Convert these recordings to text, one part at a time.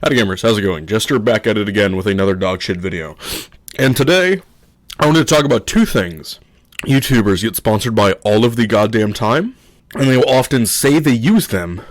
Howdy gamers, how's it going? Jester back at it again with another dogshit video. And today, I wanted to talk about two things. YouTubers get sponsored by all of the goddamn time, and they will often say they use them,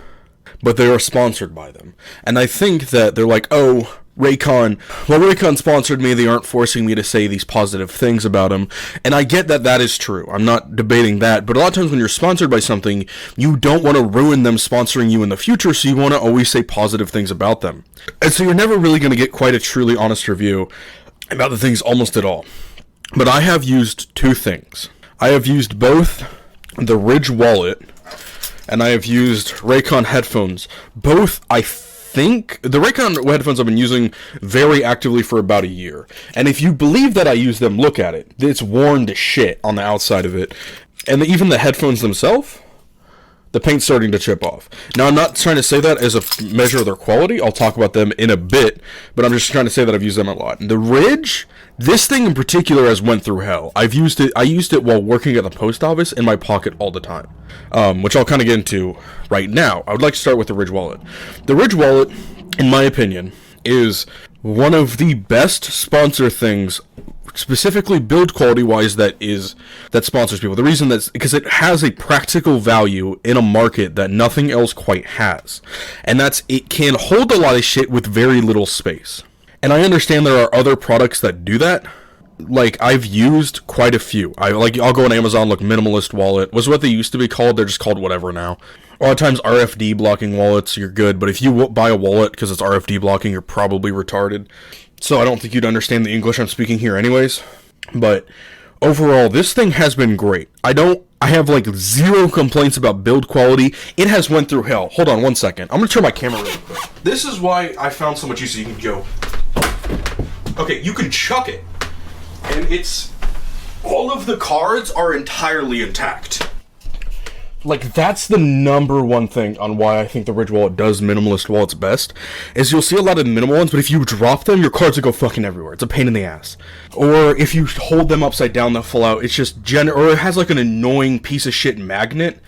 but they are sponsored by them. And I think that they're like, oh, Raycon, well, Raycon sponsored me, they aren't forcing me to say these positive things about them. And I get that that is true. I'm not debating that. But a lot of times when you're sponsored by something, you don't want to ruin them sponsoring you in the future, so you want to always say positive things about them. And so you're never really going to get quite a truly honest review about the things almost at all. But I have used two things. I have used both the Ridge wallet, and I have used Raycon headphones. Both, I think the Raycon headphones I've been using very actively for about a year. And if you believe that I use them, look at it. It's worn to shit on the outside of it. And even the headphones themselves, the paint's starting to chip off. Now, I'm not trying to say that as a measure of their quality. I'll talk about them in a bit, but I'm just trying to say that I've used them a lot. The Ridge, this thing in particular has went through hell. I used it while working at the post office in my pocket all the time, which I'll kind of get into right now. I would like to start with the Ridge wallet. The Ridge wallet, in my opinion, is one of the best sponsor things, specifically build quality wise, that sponsors people. The reason that's because it has a practical value in a market that nothing else quite has, and that's it can hold a lot of shit with very little space. And I understand there are other products that do that. Like, I've used quite a few. I'll go on Amazon, look, minimalist wallet was what they used to be called. They're just called whatever now. A lot of times RFD blocking wallets, you're good, but if you buy a wallet because it's RFD blocking, you're probably retarded. So I don't think you'd understand the English I'm speaking here anyways. But overall, this thing has been great. I have like zero complaints about build quality. It has went through hell. Hold on one second. I'm gonna turn my camera really quick. This is why I found so much easier. You can go. Okay, you can chuck it. And all of the cards are entirely intact. Like, that's the number one thing on why I think the Ridge wallet does minimalist wallets best, is you'll see a lot of minimal ones, but if you drop them, your cards will go fucking everywhere. It's a pain in the ass. Or if you hold them upside down, they'll fall out. It's just or it has like an annoying piece of shit magnet.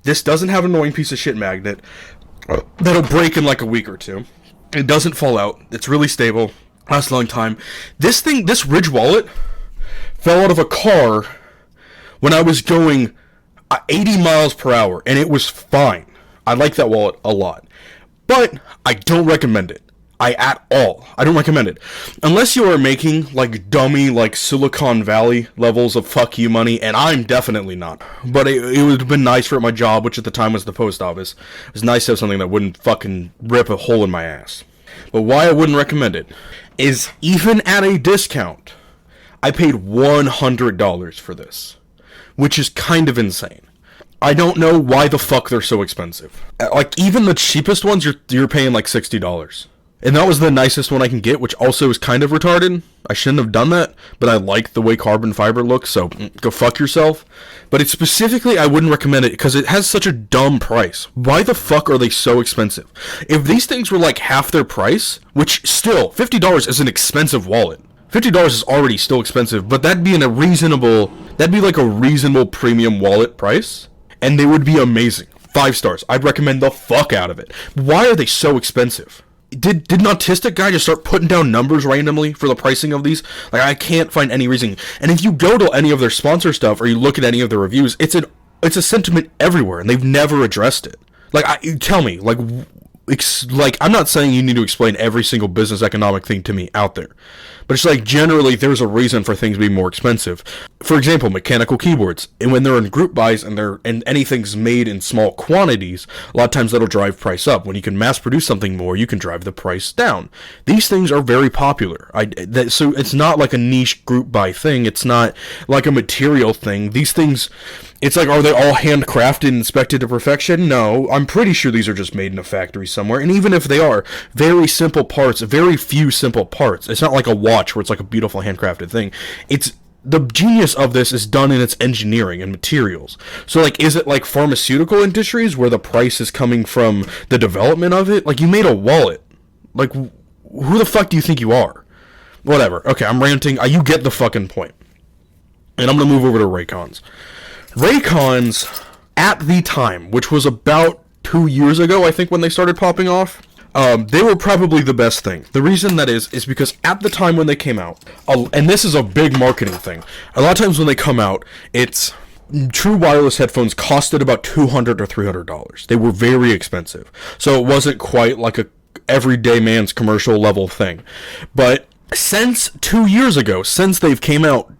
This doesn't have an annoying piece of shit magnet. That'll break in like a week or two. It doesn't fall out. It's really stable. Lasts a long time. This Ridge wallet fell out of a car when I was going 80 miles per hour, and it was fine. I like that wallet a lot. But I don't recommend it. I don't recommend it. Unless you are making, like, dummy, like, Silicon Valley levels of fuck you money, and I'm definitely not. But it would have been nice for my job, which at the time was the post office. It was nice to have something that wouldn't fucking rip a hole in my ass. But why I wouldn't recommend it is, even at a discount, I paid $100 for this, which is kind of insane. I don't know why the fuck they're so expensive. Like, even the cheapest ones, you're paying like $60. And that was the nicest one I can get, which also is kind of retarded. I shouldn't have done that, but I like the way carbon fiber looks, so go fuck yourself. But it's specifically, I wouldn't recommend it because it has such a dumb price. Why the fuck are they so expensive? If these things were like half their price, which still, $50 is an expensive wallet. $50 is already still expensive, but that'd be like a reasonable premium wallet price, and they would be amazing. 5 stars. I'd recommend the fuck out of it. Why are they so expensive? Did an autistic guy just start putting down numbers randomly for the pricing of these? Like, I can't find any reason. And if you go to any of their sponsor stuff, or you look at any of their reviews, it's a sentiment everywhere, and they've never addressed it. Like, tell me, like, I'm not saying you need to explain every single business economic thing to me out there, but it's like, generally, there's a reason for things being more expensive. For example, mechanical keyboards, and when they're in group buys and anything's made in small quantities, a lot of times that'll drive price up. When you can mass produce something more, you can drive the price down. These things are very popular. So it's not like a niche group buy thing. It's not like a material thing. These things, it's like, are they all handcrafted and inspected to perfection? No, I'm pretty sure these are just made in a factory somewhere. And even if they are, very simple parts, very few simple parts. It's not like a watch where it's like a beautiful handcrafted thing. It's the genius of this is done in its engineering and materials. So, like, is it like pharmaceutical industries where the price is coming from the development of it? Like, you made a wallet. Like, who the fuck do you think you are? Whatever. Okay, I'm ranting. You get the fucking point. And I'm gonna move over to Raycons. Raycons, at the time, which was about 2 years ago, I think, when they started popping off, They were probably the best thing. The reason that is because at the time when they came out, and this is a big marketing thing, a lot of times when they come out, it's true wireless headphones costed about $200 or $300. They were very expensive, so it wasn't quite like a everyday man's commercial level thing. But since 2 years ago, since they've came out,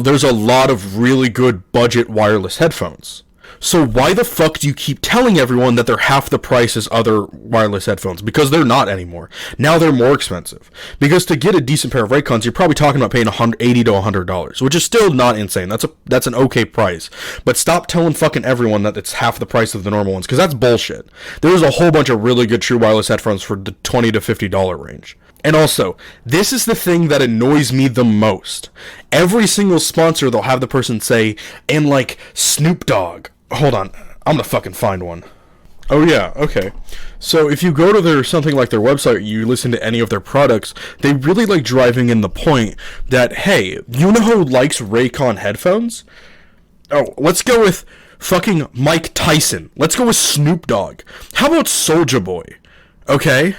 there's a lot of really good budget wireless headphones. So why the fuck do you keep telling everyone that they're half the price as other wireless headphones? Because they're not anymore. Now they're more expensive. Because to get a decent pair of Raycons, you're probably talking about paying $80 to $100, which is still not insane. That's an okay price. But stop telling fucking everyone that it's half the price of the normal ones, because that's bullshit. There's a whole bunch of really good true wireless headphones for the $20 to $50 range. And also, this is the thing that annoys me the most. Every single sponsor, they'll have the person say, and like Snoop Dogg. Hold on, I'm gonna fucking find one. Oh yeah, okay. So if you go to their something like their website, you listen to any of their products, they really like driving in the point that, hey, you know who likes Raycon headphones? Oh, let's go with fucking Mike Tyson. Let's go with Snoop Dogg. How about Soulja Boy? Okay?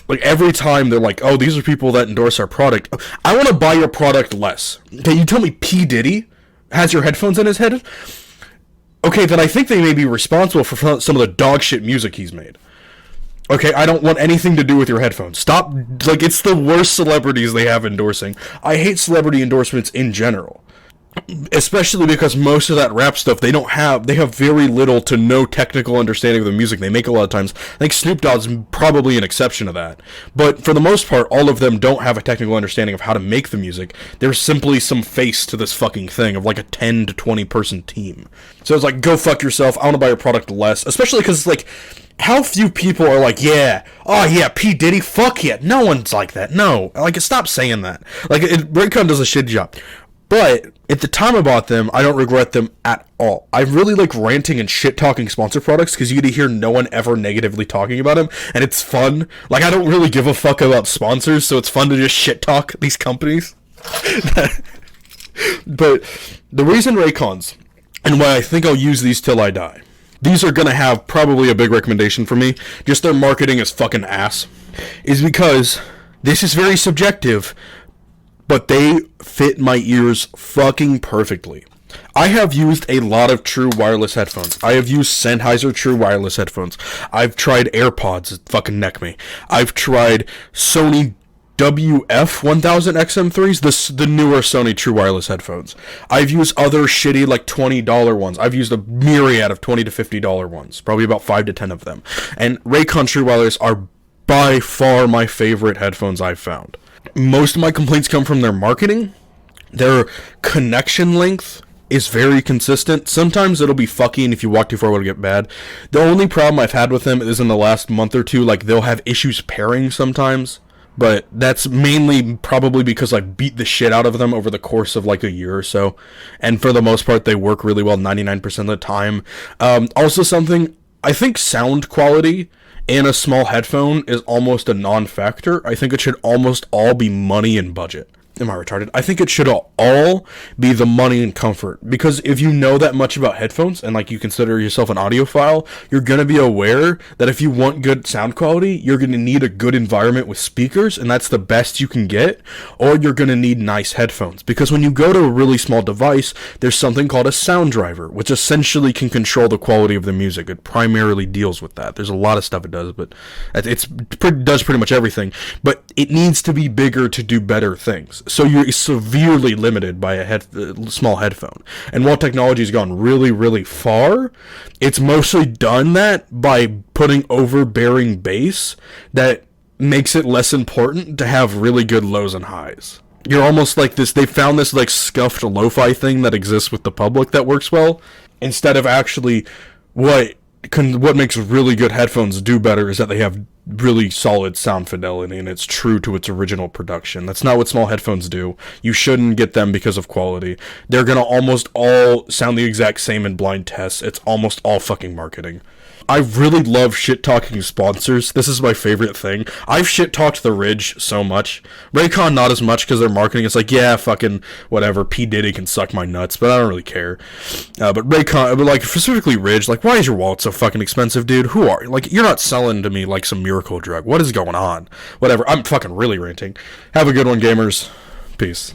Like, every time they're like, oh, these are people that endorse our product. I want to buy your product less. Okay, you tell me P. Diddy has your headphones in his head? Okay, then I think they may be responsible for some of the dog shit music he's made. Okay, I don't want anything to do with your headphones. Stop, like, it's the worst celebrities they have endorsing. I hate celebrity endorsements in general. Especially because most of that rap stuff, they have very little to no technical understanding of the music they make a lot of times. I think Snoop Dogg's probably an exception to that. But for the most part, all of them don't have a technical understanding of how to make the music. There's simply some face to this fucking thing of like a 10 to 20 person team. So it's like, go fuck yourself, I want to buy your product less. Especially because it's like, how few people are like, yeah, oh yeah, P. Diddy, fuck yeah. No one's like that, no. Like, stop saying that. Like, Raycon does a shit job. But at the time I bought them, I don't regret them at all. I really like ranting and shit-talking sponsor products because you get to hear no one ever negatively talking about them, and it's fun. Like, I don't really give a fuck about sponsors, so it's fun to just shit-talk these companies. But the reason Raycons, and why I think I'll use these till I die, these are gonna have probably a big recommendation for me, just their marketing is fucking ass, is because this is very subjective, but they fit my ears fucking perfectly. I have used a lot of true wireless headphones. I have used Sennheiser true wireless headphones. I've tried AirPods, it fucking neck me. I've tried Sony WF-1000XM3s, the newer Sony true wireless headphones. I've used other shitty like $20 ones. I've used a myriad of $20 to $50 ones, probably about 5 to 10 of them. And Raycon true wireless are by far my favorite headphones I've found. Most of my complaints come from their marketing. Their connection length is very consistent. Sometimes it'll be fucky, and if you walk too far, it'll get bad. The only problem I've had with them is in the last month or two, like, they'll have issues pairing sometimes. But that's mainly probably because I beat the shit out of them over the course of like a year or so. And for the most part, they work really well 99% of the time. Also something, I think sound quality in a small headphone is almost a non-factor. I think it should almost all be money and budget. Am I retarded? I think it should all be the money and comfort. Because if you know that much about headphones, and like you consider yourself an audiophile, you're going to be aware that if you want good sound quality, you're going to need a good environment with speakers, and that's the best you can get, or you're going to need nice headphones. Because when you go to a really small device, there's something called a sound driver, which essentially can control the quality of the music. It primarily deals with that. There's a lot of stuff it does, but it does pretty much everything. But it needs to be bigger to do better things. So you're severely limited by a small headphone. And while technology's gone really, really far, it's mostly done that by putting overbearing bass that makes it less important to have really good lows and highs. You're almost like this, they found this like scuffed lo-fi thing that exists with the public that works well, instead of actually what makes really good headphones do better is that they have really solid sound fidelity and it's true to its original production. That's not what small headphones do. You shouldn't get them because of quality. They're gonna almost all sound the exact same in blind tests. It's almost all fucking marketing. I really love shit-talking sponsors. This is my favorite thing. I've shit-talked the Ridge so much. Raycon not as much because their marketing is like, yeah, fucking whatever, P. Diddy can suck my nuts, but I don't really care. But Raycon, but like specifically Ridge, like, why is your wallet so fucking expensive, dude? Who are you? Like, you're not selling to me like some miracle drug. What is going on? Whatever, I'm fucking really ranting. Have a good one, gamers. Peace.